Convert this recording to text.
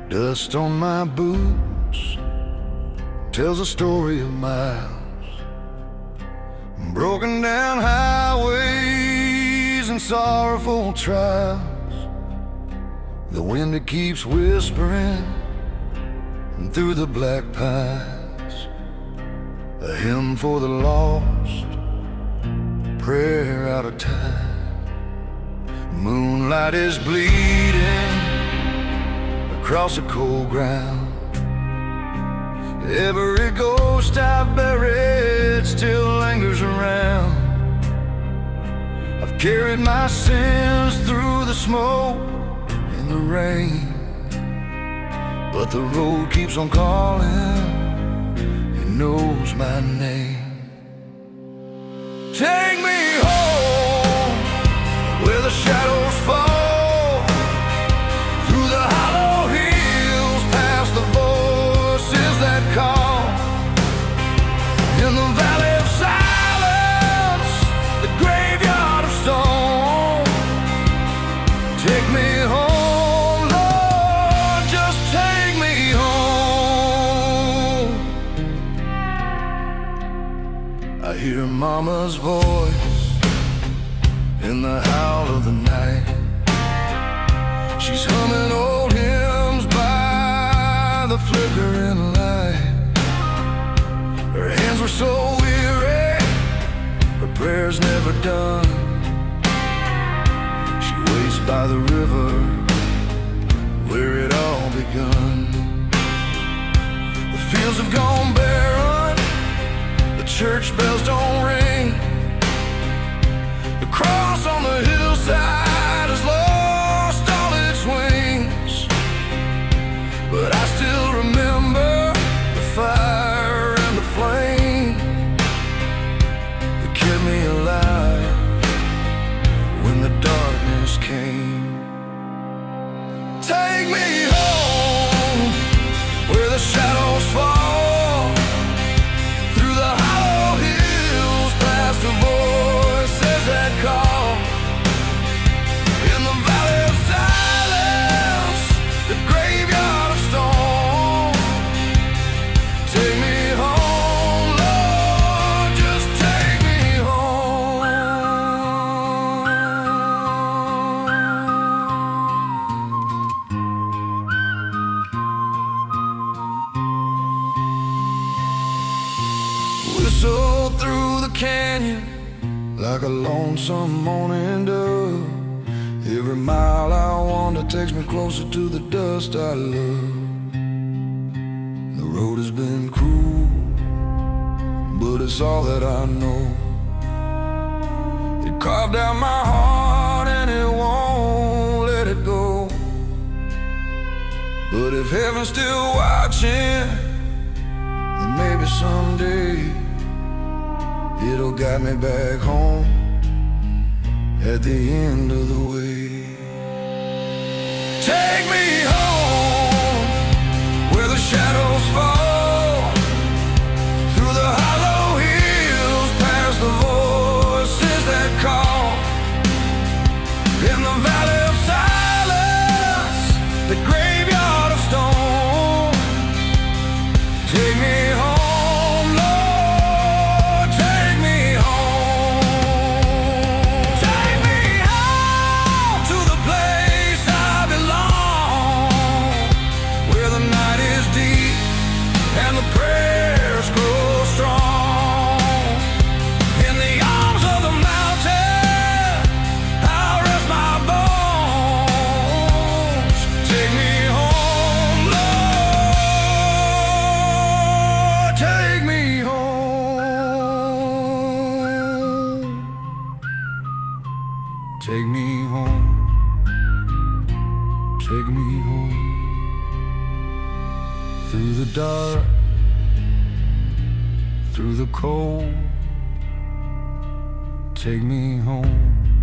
Dust on my boots tells a story of miles, broken down highways and sorrowful trials. The wind that keeps whispering through the black pines, a hymn for the lost, prayer out of time. Moonlight is bleeding across the cold ground. Every ghost I've buried still lingers around. I've carried my sins through the smoke and the rain, but the road keeps on calling, it knows my name. Take me home where the shadows fall, call in the valley of silence, the graveyard of stone. Take me home, Lord, just take me home. I hear Mama's voice in the howl of the night. She's humming old hymns by the flickering light. Her hands were so weary, her prayers never done. She waits by the river where it all begun. The fields have gone barren, the church bells don't ring. The cross on the hillside has lost all its wings, but I still remember the fire and the flame that kept me alive when the darkness came. Take me home where the shadows fall, through the hollow hills, past the voices that call. In the valley of silence, the graveyard of stone. Take me home, Lord, just take me home. Whistle through the canyon like a lonesome morning dove. Every mile I wander takes me closer to the dust I love. The road has been cruel, but it's all that I know. It carved out my heart and it won't let it go. But if heaven's still watching, then maybe someday it'll guide me back home at the end of the way. Take me home where the shadows fall, through the hollow hills, past the voices that call. In the valley of silence, the graveyard of stone. Take me home, Lord, take me home. Take me home to the place I belong, where the night is deep and the prayers grow strong. In the arms of the mountain, I'll rest my bones. Take me home, Lord, take me home. Take me home, take me home. Through the dark, through the cold, take me home.